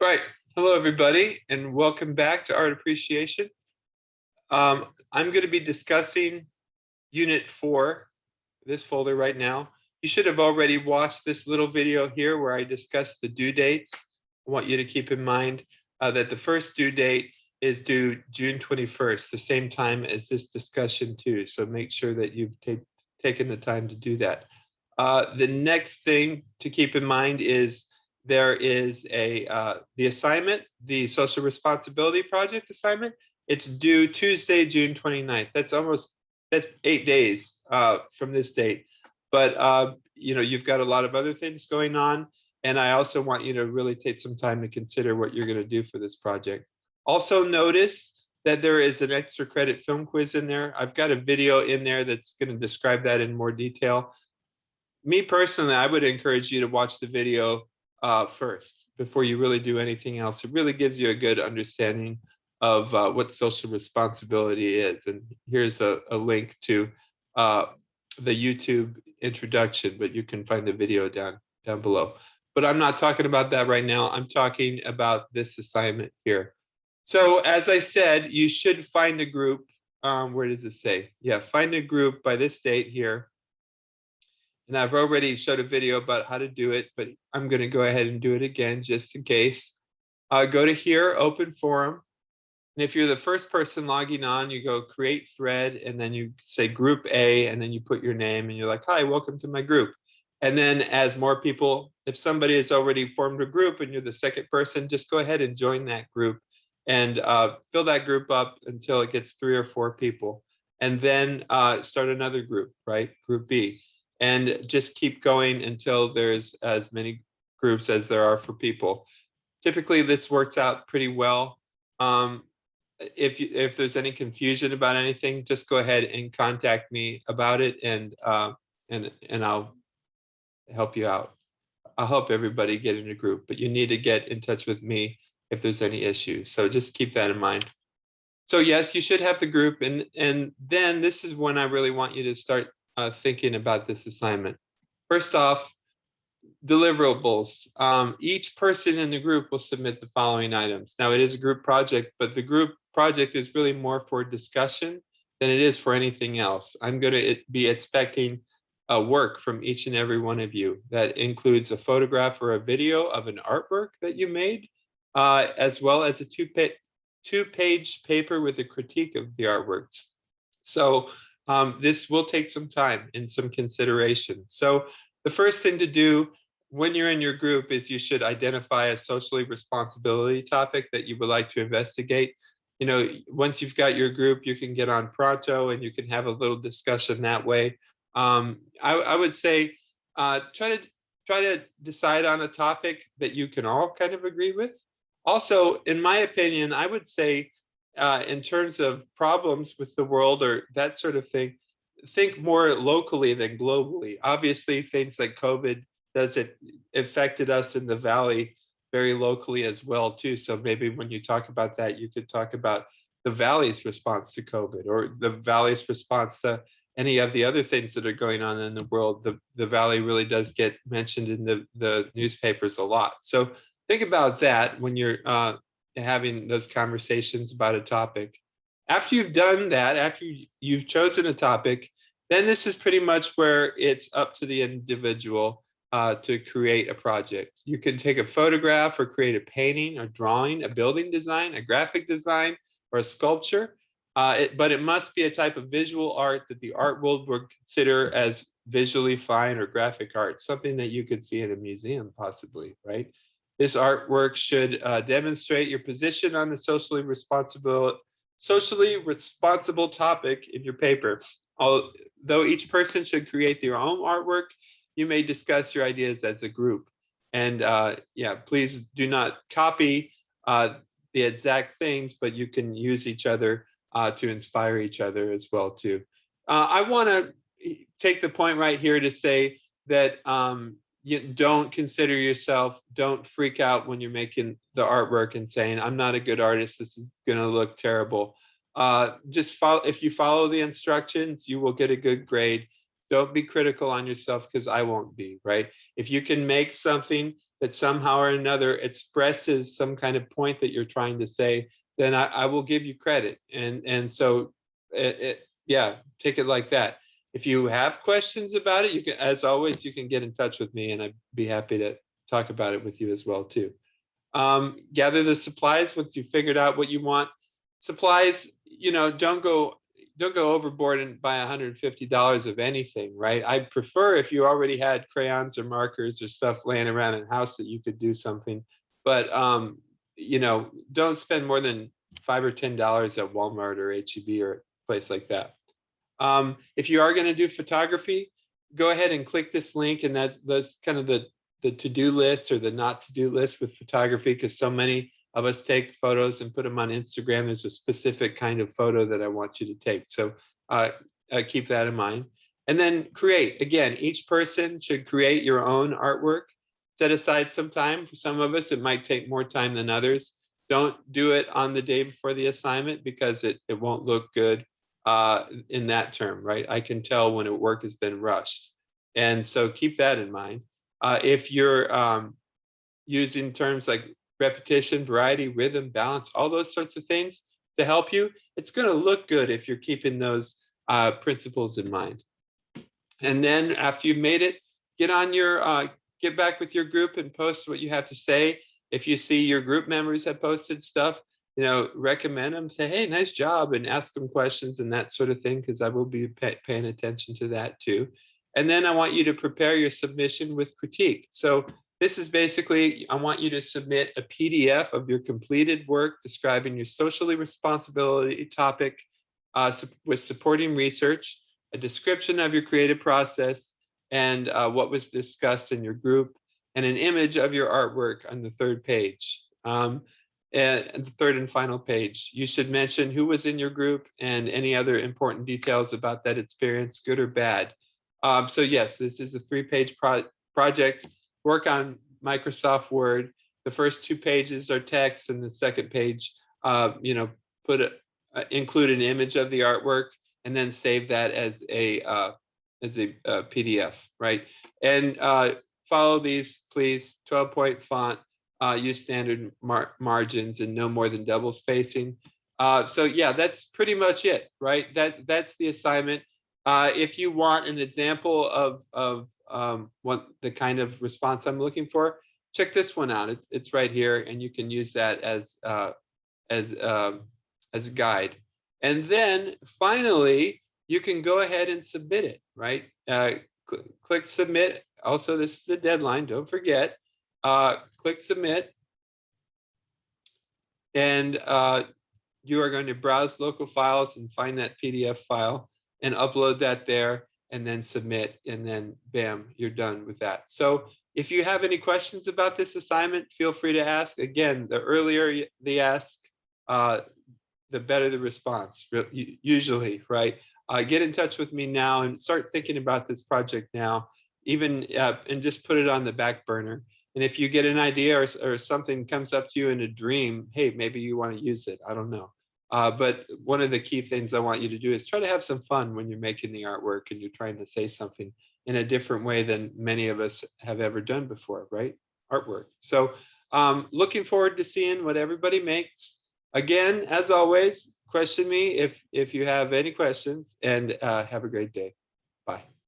Right. Hello, everybody, and welcome back to Art Appreciation. I'm going to be discussing Unit 4, this folder right now. You should have already watched this little video here where I discussed the due dates. I want you to keep in mind that the first due date is due June 21st, the same time as this discussion too. So make sure that you've taken the time to do that. The next thing to keep in mind is there is the assignment, the social responsibility project assignment. It's due Tuesday, June 29th. That's 8 days from this date. But you've got a lot of other things going on, and I also want you to really take some time to consider what you're going to do for this project. Also notice that there is an extra credit film quiz in there. I've got a video in there that's going to describe that in more detail. Me personally, I would encourage you to watch the video first before you really do anything else. It really gives you a good understanding of what social responsibility is. And here's a link to the YouTube introduction, but you can find the video down below. But I'm not talking about that right now. I'm talking about this assignment here. So as I said, you should find a group. Where does it say? Yeah, find a group by this date here. And I've already showed a video about how to do it, but I'm going to go ahead and do it again just in case. Go to here, open forum. And if you're the first person logging on, you go create thread, and then you say group A, and then you put your name, and you're like, hi, welcome to my group. And then as more people, if somebody has already formed a group and you're the second person, just go ahead and join that group and fill that group up until it gets 3 or 4 people. And then start another group, right? Group B. And just keep going until there's as many groups as there are for people. Typically, this works out pretty well. If there's any confusion about anything, just go ahead and contact me about it, and I'll help you out. I'll help everybody get in a group, but you need to get in touch with me if there's any issues. So just keep that in mind. So yes, you should have the group, and then this is when I really want you to start thinking about this assignment. First off, deliverables. Each person in the group will submit the following items. Now, it is a group project, but the group project is really more for discussion than it is for anything else. I'm going to be expecting work from each and every one of you. That includes a photograph or a video of an artwork that you made, as well as a two-page paper with a critique of the artworks. So this will take some time and some consideration. So the first thing to do when you're in your group is you should identify a socially responsibility topic that you would like to investigate. Once you've got your group, you can get on Pronto and you can have a little discussion that way. I would say try to decide on a topic that you can all kind of agree with. Also, in my opinion, I would say in terms of problems with the world or that sort of thing, think more locally than globally. Obviously, things like COVID affected us in the Valley very locally as well, too. So maybe when you talk about that, you could talk about the Valley's response to COVID or the Valley's response to any of the other things that are going on in the world. The Valley really does get mentioned in the newspapers a lot. So think about that when you're having those conversations about a topic. After you've done that, after you've chosen a topic, then this is pretty much where it's up to the individual to create a project. You can take a photograph or create a painting, a drawing, a building design, a graphic design, or a sculpture. But it must be a type of visual art that the art world would consider as visually fine or graphic art, something that you could see in a museum possibly, right? This artwork should demonstrate your position on the socially responsible topic in your paper. Although each person should create their own artwork, you may discuss your ideas as a group. And yeah, please do not copy the exact things, but you can use each other to inspire each other as well too. I want to take the point right here to say that you don't consider yourself, don't freak out when you're making the artwork and saying, I'm not a good artist, this is going to look terrible. Just follow, if you follow the instructions, you will get a good grade. Don't be critical on yourself, because I won't be, right? If you can make something that somehow or another expresses some kind of point that you're trying to say, then I will give you credit. And so yeah, take it like that. If you have questions about it, you can, as always, you can get in touch with me, and I'd be happy to talk about it with you as well too. Gather the supplies once you figured out what you want. Supplies, don't go overboard and buy $150 of anything, right? I'd prefer if you already had crayons or markers or stuff laying around in the house that you could do something. But don't spend more than $5 or $10 at Walmart or HEB or a place like that. If you are going to do photography, go ahead and click this link, and that's kind of the to-do list or the not to-do list with photography, because so many of us take photos and put them on Instagram. There's a specific kind of photo that I want you to take. So keep that in mind. And then create. Again, each person should create your own artwork. Set aside some time. For some of us, it might take more time than others. Don't do it on the day before the assignment, because it won't look good in that term, right? I can tell when a work has been rushed. And so keep that in mind. If you're using terms like repetition, variety, rhythm, balance, all those sorts of things to help you, it's going to look good if you're keeping those principles in mind. And then after you've made it, get back with your group and post what you have to say. If you see your group members have posted stuff, recommend them, say, hey, nice job, and ask them questions and that sort of thing, because I will be paying attention to that too. And then I want you to prepare your submission with critique. So this is basically, I want you to submit a PDF of your completed work describing your socially responsibility topic with supporting research, a description of your creative process, and what was discussed in your group, and an image of your artwork on the third page. And the third and final page. You should mention who was in your group and any other important details about that experience, good or bad. So yes, this is a 3-page project. Work on Microsoft Word. The first 2 pages are text, and the second page, include an image of the artwork, and then save that as a PDF, right? And follow these, please. 12-point font. Use standard margins and no more than double spacing. So yeah, that's pretty much it, right? That's the assignment. If you want an example of what the kind of response I'm looking for, check this one out. It's right here, and you can use that as a guide. And then finally, you can go ahead and submit it, right? Click submit. Also, this is the deadline. Don't forget. Click submit, and you are going to browse local files and find that PDF file and upload that there, and then submit, and then bam, you're done with that. So if you have any questions about this assignment, feel free to ask. Again, the earlier they ask, the better the response, usually, right? Get in touch with me now and start thinking about this project now, even and just put it on the back burner. And if you get an idea or something comes up to you in a dream, hey, maybe you want to use it. I don't know. But one of the key things I want you to do is try to have some fun when you're making the artwork and you're trying to say something in a different way than many of us have ever done before, right? Artwork. So looking forward to seeing what everybody makes. Again, as always, question me if you have any questions, and have a great day. Bye.